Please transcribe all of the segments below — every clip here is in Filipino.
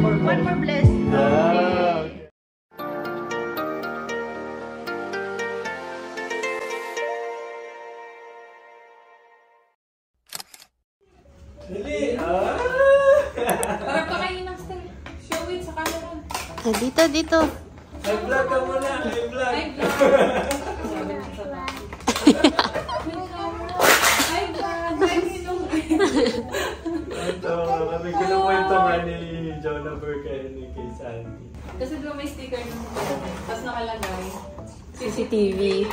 One more bless. Dali! Parang pakainin ng style. Show it sa camera. Dito. Ay, vlog ka muna! Ay, vlog! Ay, vlog! Ay, vlog! Ay, minong! Ito, kami kinukwento nga ni Jonah Burke ni kay Sandy. Kasi doon may sticker ng tapos nakalagay. CCTV.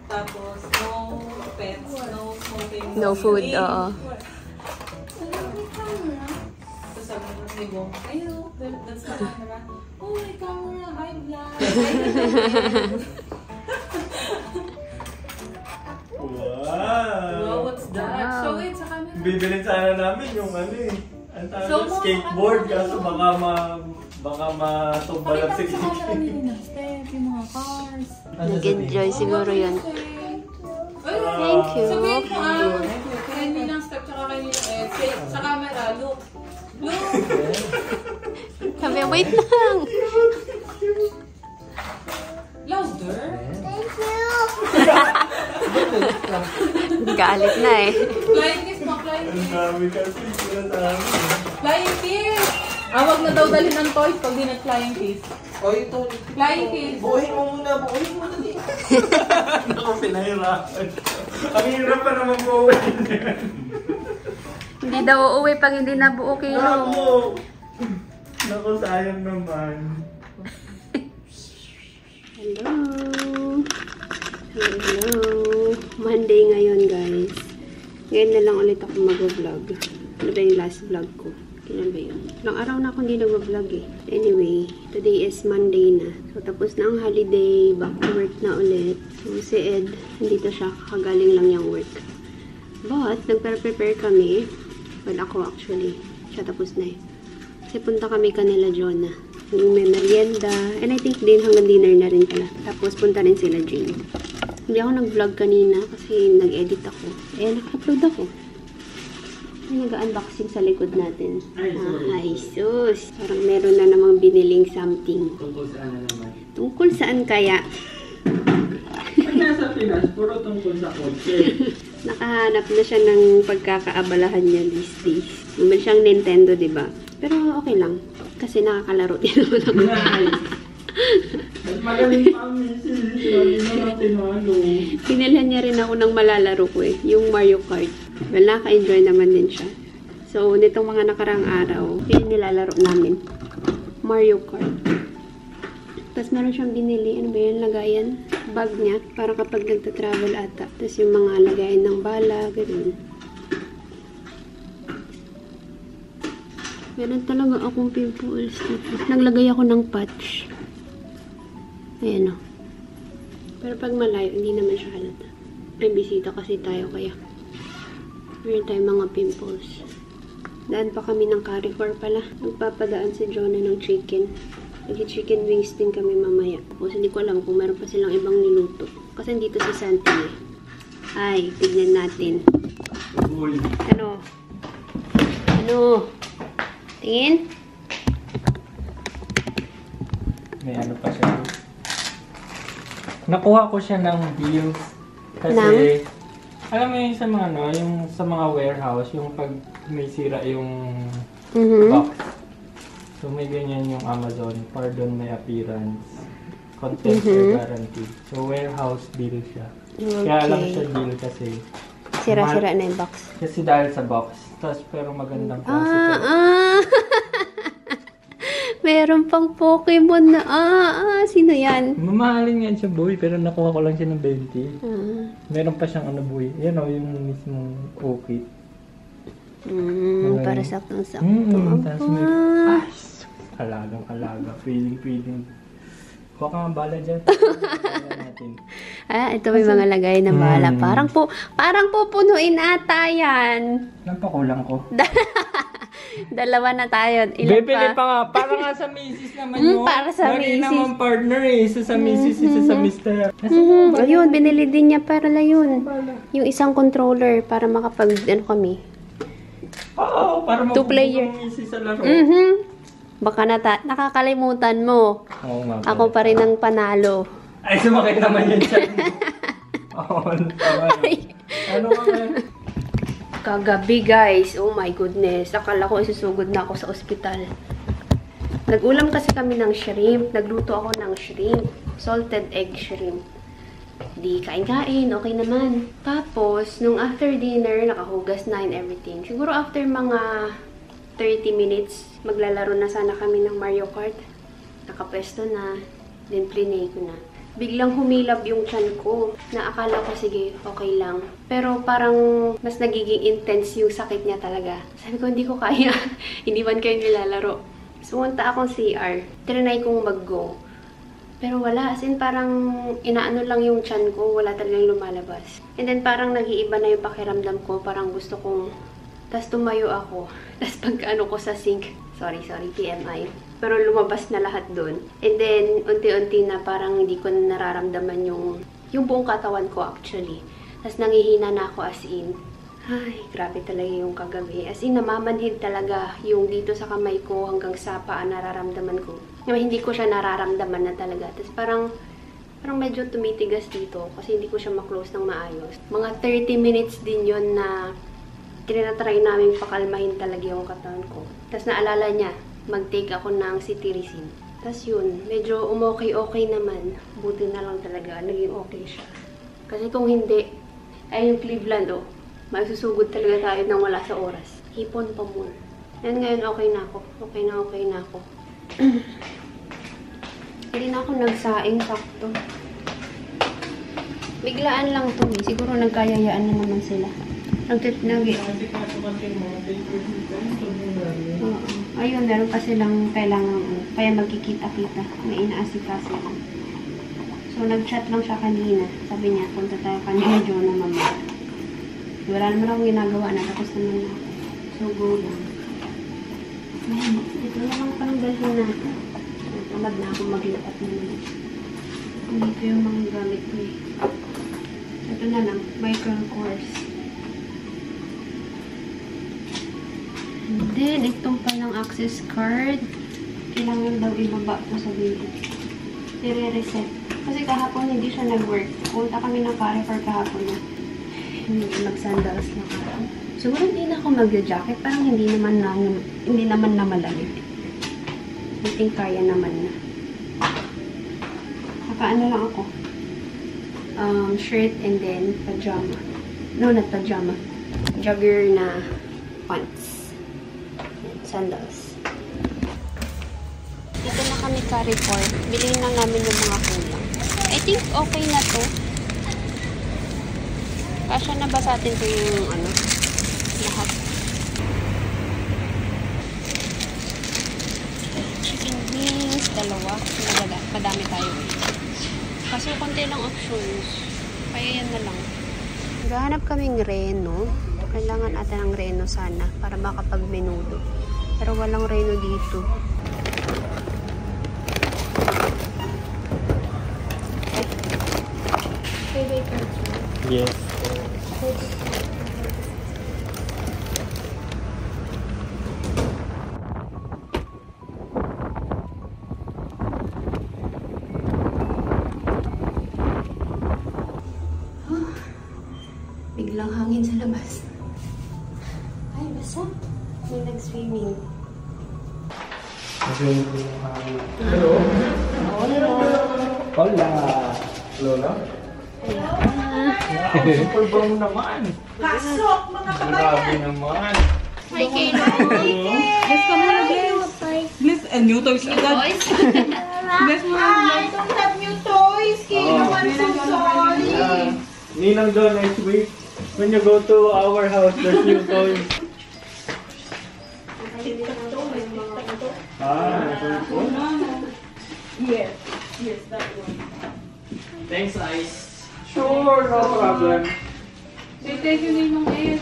Tapos, no pets, no smoking. No food, oo. Tapos sabi ni Bong, ayun, that's the camera. Oh, my camera, hi vlog. Wow, what's that? Show it sa camera. Bibilin sana namin yung ano eh. Ang tawag So, skateboard kaso baka matumba lang si Pakita mo sa camera nila ng step, yung mga cars. Nag-enjoy siguro yun. Thank you. Sabihin mo kay nilang step tsaka kay nilang say sa camera, look. Look! Sabi, wait lang. Louder? Galit na eh. Flying kiss mo, flying Ang kiss. dami kasi sila sa amin. Flying kiss! Wag na daw dalhin ng toys pag di nag-flying kiss. O ito. Flying kiss. Buuhin mo muna dito. Naku, pinahirapan. Ang hirap pa naman buuhin yan. Hindi daw uuwi pag hindi nabuo kilo. Naku, sayang naman. Hello. Monday ngayon, guys. Ngayon na lang ulit ako mag-vlog. Ano ba yung last vlog ko? Kailan ba yun? Ilang araw na akong hindi nag-vlog eh. Anyway, today is Monday na. So, tapos na ang holiday. Back to work na ulit. So, si Ed, nandito siya. Kakagaling lang yung work. But, nagpe-prepare kami. Well, ako actually. Siya tapos na eh. Kasi punta kami kanila Jonah. Yung may merienda. And I think din hanggang dinner na rin pala. Tapos punta rin sila Jane. Hindi ako nag-vlog kanina kasi nag-edit ako. Eh, naka-upload ako. May nag-unboxing sa likod natin. Ay, sus. Parang meron na namang biniling something. Tungkol saan na naman? Tungkol saan kaya? Pag nasa Pinas, puro tungkol sa kotse. Nakahanap na siya ng pagkakaabalahan niya these days. Bumili siyang Nintendo, diba? Pero okay lang. Kasi nakakalaro din naman ako. Mas magaling pa ang misis. Sabi na natin ano. Pinilhan niya rin ako ng malalaro ko eh. Yung Mario Kart. Well, naka-enjoy naman din siya. So, nitong mga nakarang araw, yun nilalaro namin. Mario Kart. Tapos meron siyang binili. Ano ba yun? Lagayan. Bag niya. Para kapag nagta-travel ata. Tapos yung mga lagayan ng bala. Ganun. Meron talaga akong pimples dito. Naglagay ako ng patch. Ayan o. Pero pag malayo, hindi naman siya halata. May bisita kasi tayo kaya. Meron tayong mga pimples. Daan pa kami ng Carrefour pala. Nagpapadaan si Jonah ng chicken. Nag-chicken wings din kami mamaya. Tapos hindi ko alam kung meron pa silang ibang niluto. Kasi dito si Santi eh. Ay, tignan natin. Uy. Ano? Ano? Tingin? May ano pa siya. Nakuha ko siya ng deals. Kasi, alam mo yung sa mga ano, yung sa mga warehouse, yung pag may sira yung box. So may ganyan yung Amazon. Pardon my appearance. Content guarantee. So warehouse deal siya. Okay. Kaya alam siya deal kasi. Sira-sira na yung box. Kasi dahil sa box. Tapos pero magandang klase. Meron pang Pokemon na, sino yan? Mamahalin yan siya, boy. Pero nakuha ko lang siya ng 20. Meron pa siyang ano, boy. Yan o, yung mismong okay. Para saktong-sakto. Tapos may, ay, alagang-alaga. Feeling. Kuha ka nga bala dyan. Ito may mga lagay na bala. Parang pupunuin ata yan. Ilan pa kulang ko? Dalawa na tayo. Ilan Bebili pa? pa nga. Para nga sa misis naman yun. Para sa Lagi misis. naman partner eh. Isa sa misis, isa sa mister. Ayun, binili din niya para lang yun. Yung isang controller para makapag, kami. Oo, para Two player. mabubulong misis sa laro. Baka nakakalimutan mo. Oo nga. Ako pa rin ang panalo. Ay, sumakit naman yun siya. Oo, tama. Ano ka nga? Kagabi guys, oh my goodness. Akala ko isusugod na ako sa ospital. Nag-ulam kasi kami ng shrimp. Nagluto ako ng shrimp. Salted egg shrimp. Di kain-kain, okay naman. Tapos, nung after dinner, nakahugas na and everything. Siguro after mga 30 minutes, maglalaro na sana kami ng Mario Kart. Nakapwesto na. Then, plinay ko na. Biglang humilab yung tiyan ko. Na akala ko, sige, okay lang. Pero parang mas nagiging intense yung sakit niya talaga. Sabi ko, hindi ko kaya. Hindi man kayo nilalaro. So, punta akong CR. Trinay kong mag-go. Pero wala. As in, parang inaano lang yung tiyan ko. Wala talagang lumalabas. And then, parang nag-iiba na yung pakiramdam ko. Parang gusto kong... Tapos tumayo ako. Tapos pag-ano ko sa sink. Sorry, TMI. Pero lumabas na lahat dun. And then, unti-unti na parang hindi ko nararamdaman yung buong katawan ko actually. Tapos nangihina na ako as in. Ay, grabe talaga yung kagabi. As in, namamanhid talaga yung dito sa kamay ko hanggang sa paa nararamdaman ko. Hindi ko siya nararamdaman na talaga. Tapos parang medyo tumitigas dito kasi hindi ko siya maklose ng maayos. Mga 30 minutes din yon na tinatry namin pakalmahin talaga yung katawan ko. Tapos naalala niya, mag-take ako ng cetirizine. Tapos yun, medyo okay naman. Buti na lang talaga, naging okay siya. Kasi kung hindi, ay yung Cleveland, maisusugod talaga tayo nang wala sa oras. Hipon pa more. Yan ngayon, okay na ako. Okay na ako. Hindi na ako nagsaing sakto. Biglaan lang to eh. Siguro nagkayayaan na naman sila. Ayun, meron kasi lang kailangan kaya magkikita-kita. May inaasikaso lang. So, nag-chat lang siya kanina. Sabi niya, punta tayo kanina, Jonah, mama. Wala naman akong ginagawa na. Tapos naman na ako. So, go lang. Ayun, ito na lang palang dalhin natin. Tamad na akong maglipat naman. Hindi ko yung mga gamit ko eh. Ito na lang, micro course. And then, itong palang access card. Kailangan daw ibaba po sa video. I-reset. Kasi kahapon hindi siya nag-work. Punta kami ng Carrefour kahapon na. Hindi mag-sandals na kahapon. Siguro hindi na ako mag-jacket. Parang hindi naman na malamig. I think kaya naman na. Naka-ano lang ako. Shirt and then pajama. No, not pajama. Jogger na pants. Sandals. Dito na kami Carrefour. Bilhin lang namin yung mga kulang. I think okay na to. Kasya na ba sa atin to yung lahat? Chicken wings, dalawa. Madami tayo. Kaso konti lang options. Kaya yan na lang. Gahanap kaming reno. Kailangan ata ng reno sana para makapag-menudo. Pero walang reno dito. Yes. Biglang hangin sa labas. Ay, basa. May nag-swimming. Hello? Hola! Lola? Wow, super brown naman! Pasok, mga Grabe naman! Hi, Kayla! Let's come here, Bliss. Bliss, and new toys agad. Boys? Bliss mo na, I don't have new toys, Kayla. I'm so sorry. Ninang doon next week, when you go to our house, there's new toys. Yes, yes, that one. Thanks, Ice. Sure, no problem. Say thank you, Ninong Ed.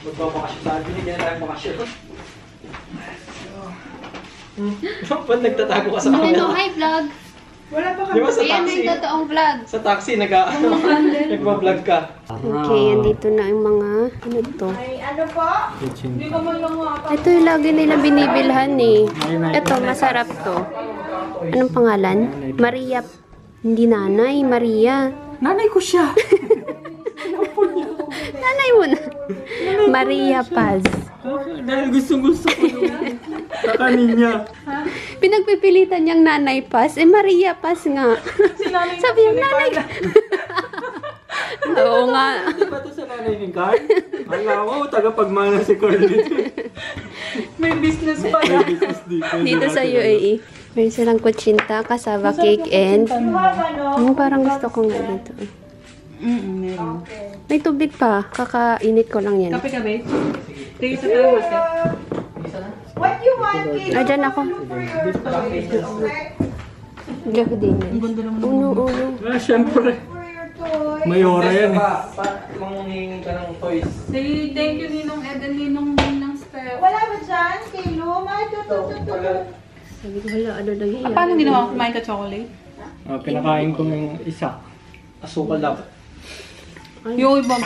Magpapakasyon sa atin, hindi na tayo makasyon. Ba't nagtatago ka sa Ano, camera? hi vlog! Wala pa Di ba sa Ayan na taxi? yung totoong vlog. Sa taxi, nagpa-vlog ka. Okay, andito na yung mga, ano to? Ay, ano po? Hindi ka man lang nga. Ito yung lagi nila binibilhan eh. Ito, masarap to. Anong pangalan? Maria. Hindi nanay, Maria. Nanay ko siya! Nanay mo na. Maria Paz. Dahil gustong-gusto ko yung kakanin niya. Pinagpipilitan niyang nanay Paz. Eh, Maria Paz nga. Sabi niya, nanay. Oo nga. Di ba ito sa nanay ni Carl? Alam mo, tagapagmana si Carl dito. May business pa May business dito. Dito sa UAE. Meron silang kutsinta, kasava cake, and... parang gusto ko nga dito. Meron. May tubig pa. Kakainit ko lang yan. Kape ka, babe? Tingin sa tayo, ate. What you want, Kilo? Ah, dyan ako. For your toys. Hindi ako din. Uno. Ah, syempre. For your toys. May ora yan eh. Manghingi ka ng toys. Say, thank you, Ninong Eden, Ninong Steph. Wala ba dyan, Kilo? Sabi ko, wala, ano lang yan. Paano ginawa ko kumain ka chocolate? Pinakain ko yung isa. Asukal dapat. Yung ibang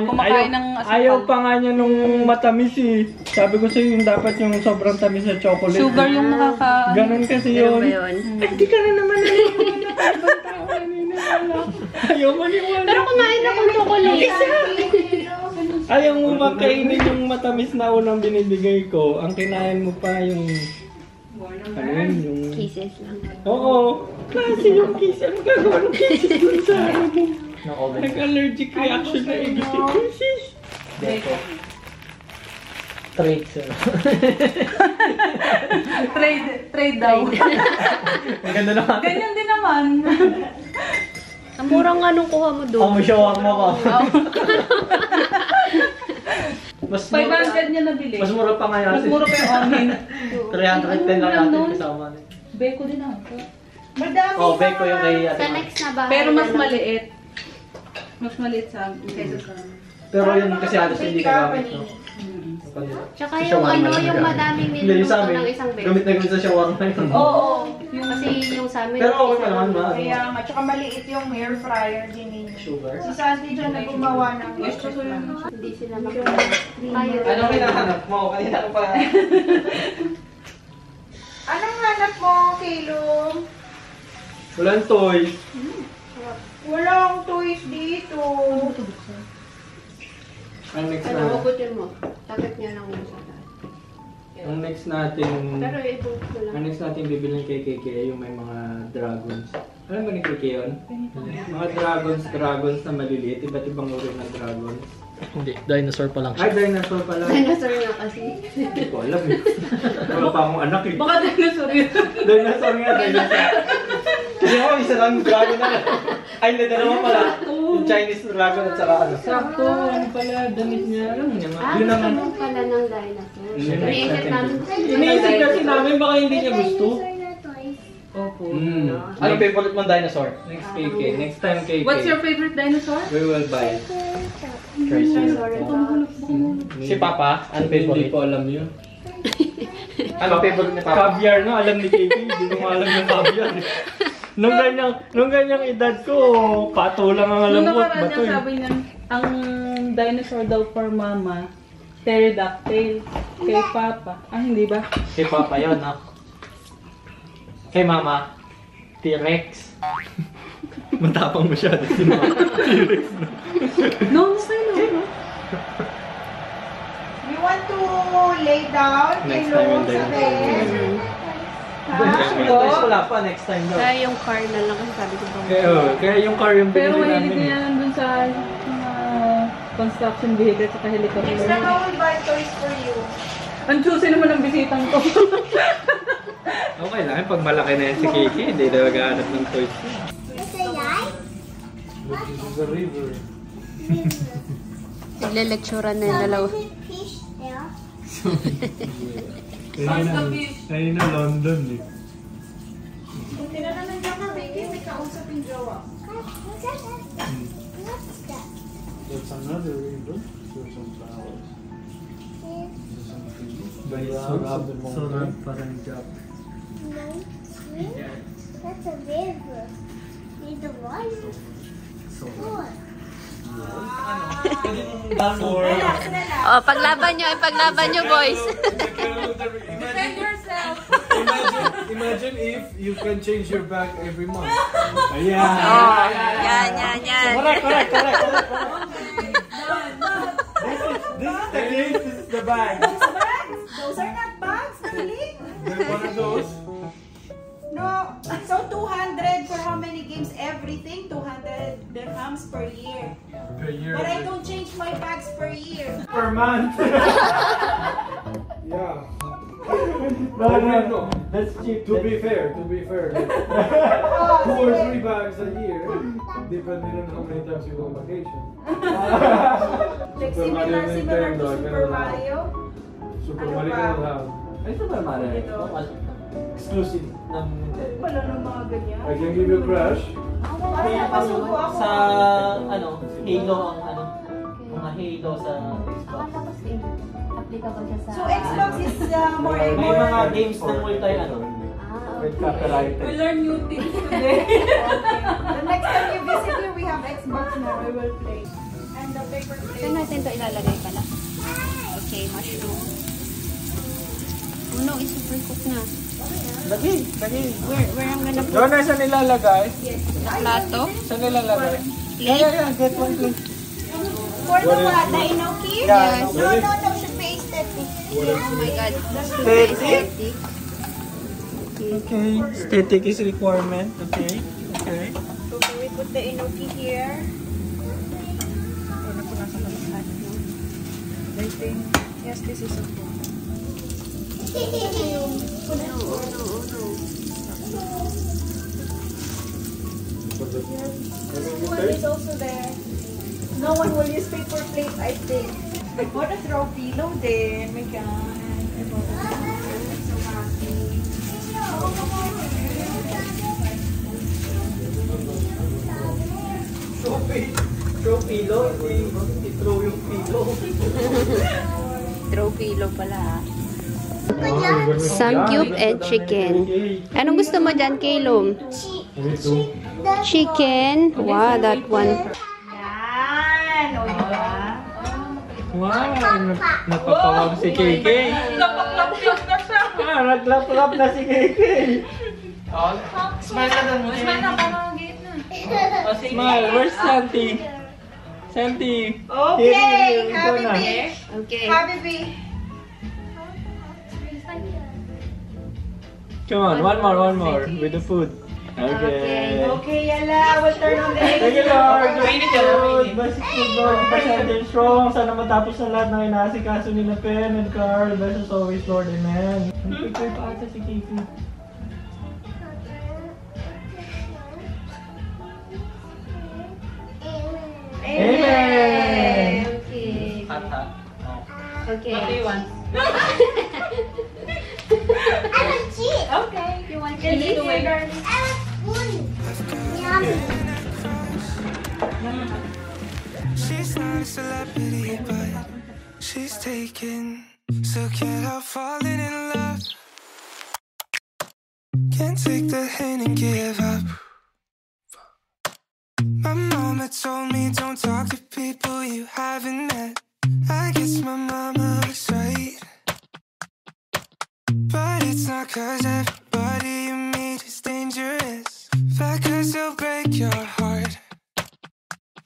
kumakain ng asukal. Ayaw pa nga niya nung matamis eh. Sabi ko sa'yo yung dapat yung sobrang tamis na chocolate. Sugar yung nakaka... Ganon kasi Ano yun. ba yun? Ay, di ka na naman naniwala. Ibang tao naniniwala. Ayaw maniwala. Pero kumain akong chocolate. Ayaw mo makainin yung matamis na unang binibigay ko. Ang kinain mo pa yung... Ano yun? Yung... Kisses lang. Oo. Klase yung kisses. Ano gagawa ng kisses dun sa ano mo? Nag-allergic reaction na ibig si kisses. Trade, sir. Trade daw. Ang ganda naman. Ganyan din naman. Ang mura nga nung kuha mo doon. Ang masyawak mo ko. Mas 500 niya nabili. Mas mura pa nga yun. Mas mura pa yung onion. 310 lang natin kasama. Beko din ako. Madami Oh, bake ko yung kay Sa ate. next na bahay. Pero mas na lang. maliit. Mas maliit sa amin kaysa sa amin. Pero yun kasi halos hindi nagamit, no? Tsaka Sa yung shawarma ano, lang yung nagamit. madaming Hindi, yung sa niluluto amin, ng isang beses. gamit na gamit sa shawarma yun. Oo. Kasi yung sa amin. Pero okay pa naman, ma. Kaya nga, tsaka maliit yung air fryer din ninyo. Sugar. Si Sandy dyan na gumawa ng Gusto ko yun. Hindi sila makakaya. Anong hinahanap mo? Kanina ko pa. Anong hanap mo, Kilo? Walang toys. Walang toys dito. Ang next Ano, na. hugutin mo. Takip niya lang yung sa lahat. Ang next natin. Pero ibut ko lang. Ang next natin bibilhin kay KK yung may mga dragons. Alam ba ni KK yun? Mga dragons na maliliit. Iba't ibang uri ng dragons. Hindi, dinosaur pa lang Ay, siya. dinosaur pala. Dinosaur nga kasi. Hindi ko alam eh. Wala pa akong anak eh. Baka dinosaur yun. Dinosaur nga, dinosaur. Kasi ako, isa lang dragon na. Ay, hindi, dalawa pala. Yung Chinese dragon at saka ano. Sakto. Ano pala, damit niya. Alam niya, Ah, yun naman. gusto mo pala ng dinosaur. Yun. Iniisip namin. Iniisip kasi namin, baka hindi niya gusto. Opo. Anong favorite mong dinosaur? Next KK. Next time KK. What's your favorite dinosaur? We will buy. Si Papa, anong favorite? Hindi ko alam yun. Anong favorite ni Papa? Caviar no, alam ni KK. Hindi ko alam yung caviar. Nung ganyang edad ko, pato lang ang alam Nung ko. nakaraan Bato niya eh. sabi niya, ang dinosaur daw for mama, pterodactyl. Kay papa. Ah, hindi ba? Kay Papa yun, ha? Kay Mama, T-Rex. Matapang masyado si Mama. T-Rex na. No, okay no. You want to lay down, Next Kilo, time yung sa dinosaur. bed? Toys wala pa, next time daw. Kaya yung car na lang ang sabi ko bang. Kaya yung car yung Pero binili mahilig namin. niya nandun sa mga construction vehicle at helicopter. Next time I will buy toys for you. Ang juicy naman ang bisitang ko. Okay lang, pag malaki na yan si Kiki, hindi na maghahanap ng toys. This is a river. Nagle-lecturean na yung dalawa. Kanina London eh. Buti na nandiyan ka, baby. May kausap yung jowa. There's another river. There's some flowers. Surab parang job. That's a river. Need the water. Four. Oh, paglaban nyo, boys. Defend yourself. Imagine if you can change your bag every month. Ayan. Oh, yan. Correct. This is the case, this is the bag. Bags? Those are not bags, really? Then one of those. No. So 200 for how many games? Everything 200 dirhams per year. Per year. But I don't change my bags per year. Per month. Yeah. No. That's cheap. To be fair. Like, 2 or 3 bags a year, depending on how many times you go on vacation. Like Super Mario similar to Nintendo, Super ganun lang. Mario. Super Ano Mario ba? ganun lang. Ay, Super Mario. Ito. Exclusive ng Nintendo. Wala nang mga ganyan. I can give you a crash. Parang napasuko ako. Sa, Halo ang mga Halo sa Xbox. Applicable siya sa... So Xbox is more May more. mga games na multi, With copyright. We learn new things today. The next time you visit here, we have Xbox now. We will play. And the paper plate. Saan natin to ilalagay pala? Okay, mushroom. Oh no, it's super cook na. Lagi. Where I'm gonna put Doon na saan nilalagay? na plato? Saan nilalagay? Plate? Yeah. Get one please. For the what? The inoki? Yeah. No. Should be aesthetic. Oh my god. Aesthetic? Aesthetic. Okay. Aesthetic is requirement. Okay. So can we put the inoki here? I think, yes, this is okay. One is also there. No one will use paper plate, I think. What a throw pillow then, my God. So happy. Throw pillow, i-throw yung pillow. Throw pillow pala. Samgyup and chicken. Anong gusto mo dyan, Kalom? Chicken. Wow, that one. Yan! O, diba? Wow. Napapawag si KK. Lapak-lapak na siya. Naglap-lap na si KK. Smile ka doon mo. Smile na, parang gate na. Smile. Where's Santi? Santi. Okay, Ikaw na. Habibi. Okay. Habibi. Come on, one more with the food. Okay. Okay, yala. We'll turn on the Thank you, Lord. Bless you, Lord. Pasensya strong. Sana matapos na lahat ng inaasikaso nila Pen and Carl. Bless us always, Lord. Amen. Picture pa ata si Kiki. Amen. Okay. Hata. Okay. What do you want? I want cheese. Okay. You want Can chili? you wait? I want spoon. Yummy. She's not a celebrity, but she's taken. So can't help falling in love. Can't take the hint and give up. My mama told me don't talk to people you haven't met. I guess my mama was right. But it's not 'cause everybody you meet is dangerous, but 'cause they'll break your heart.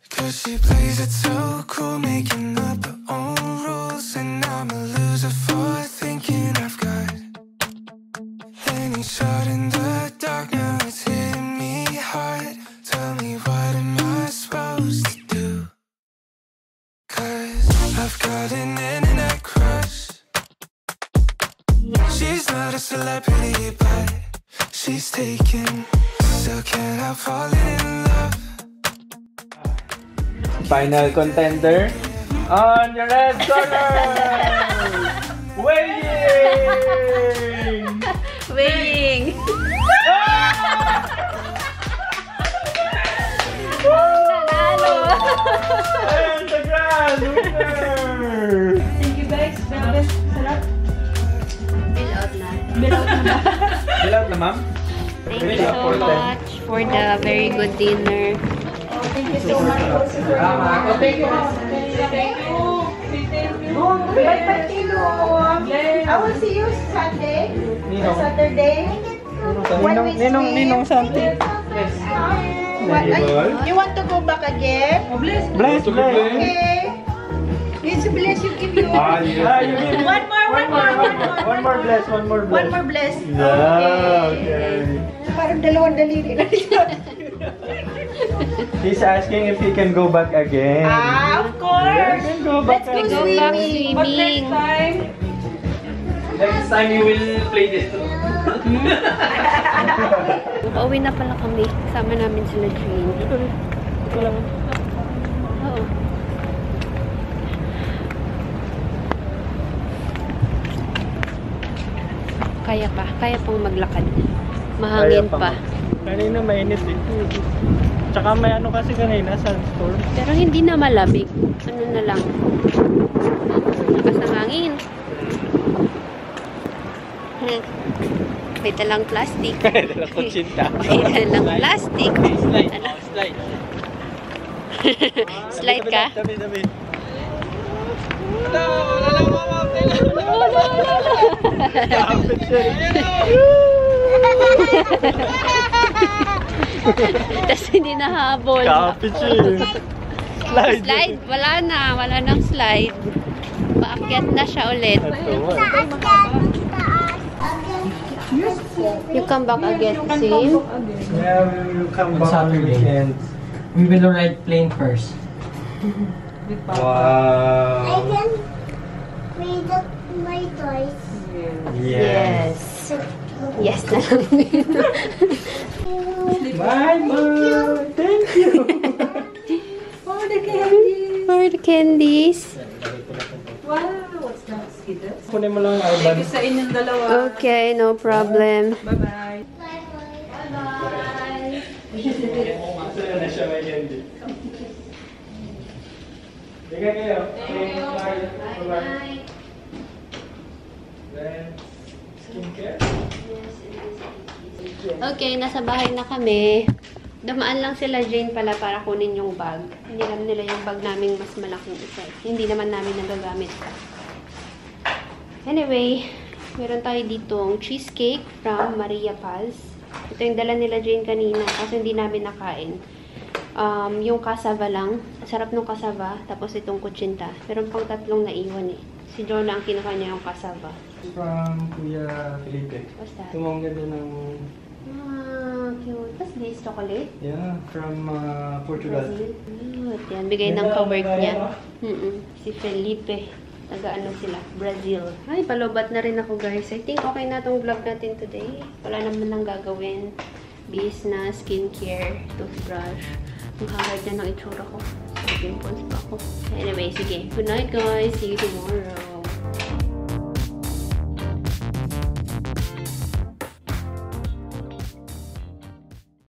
'Cause she plays it so cool, making up her own rules, and I'm a loser for thinking I've got any shot in the dark. Now it's hitting me hard. Tell me, what am I supposed to do? 'Cause I've got an internet crush. She's not a celebrity, but she's taken. Still can't help falling in love. Final contender on your red corner. Weighing. Weighing. Nanalo. And the grand winner. Thank you guys. Best. Sarap. Fill out na. Bilang na, ma'am? Thank you so much for the very good dinner. Thank you so much. Thank you. Thank you. Bye-bye, Tilo. I will see you Sunday. Saturday. Ninong something. You want to go back again? Bless. Okay. It's a bless you give you. One more bless. One more bless. Yeah, Okay. Parang dalawang daliri lang siya. He's asking if he can go back again. Of course. Can go back Let's go We go back swimming. Next time you will play this. Pauwi na pala kami. Kasama namin sila Jane. Ito lang. Oo. Kaya pa. Kaya pang maglakad. Mahangin pa. Kanina mainit eh. Tsaka may ano kasi kanina, sandstorm. Pero hindi na malamig. Ano na lang. Lakas ng hangin. May talang plastic. Dalang kutsinta. May talang plastic. Slide. Slide ka? Dami. Kapit siya. Tapos hindi nahabol. Kapit siya. Slide. Slide. Wala na. Wala nang slide. Paakyat na siya ulit. You come back again, Sim? Yeah, we will come back on Saturday. weekend. We will ride plane first. I Wow. can read my toys. Yes. Yes na lang. Bye-bye. Thank you. Oh, the candy. For the candies. Wow, what's that? Kunin mo lang ang Ivan. Thank you sa inyong dalawa. Okay, no problem. Bye-bye. Masaya na siya may candy. Bigay kayo. Bye-bye. Then, skincare? Okay, nasa bahay na kami. Dumaan lang sila Jane pala para kunin yung bag. Hiniram nila yung bag namin mas malaking isa. Hindi naman namin nagagamit. Anyway, meron tayo ditong cheesecake from Maria Paz. Ito yung dala nila Jane kanina kasi hindi namin nakain. Yung cassava lang. Sarap ng cassava. Tapos itong kutsinta. Meron pang tatlong naiwan eh. Si Jonah ang kinuha niya yung cassava. From Kuya Felipe. What's that? Tumong ganda ng... Ah, cute. What's this? Chocolate? Yeah, from Portugal. Brazil. Cute. Yan, bigay ng ka-work niya. Si Felipe. Taga-ano sila? Brazil. Ay, palobat na rin ako guys. I think okay na tong vlog natin today. Wala naman nang gagawin. Bihis na, skincare, toothbrush. Ang hagad na ng itsura ko. Pimples pa ako. Anyway, sige. Good night guys. See you tomorrow.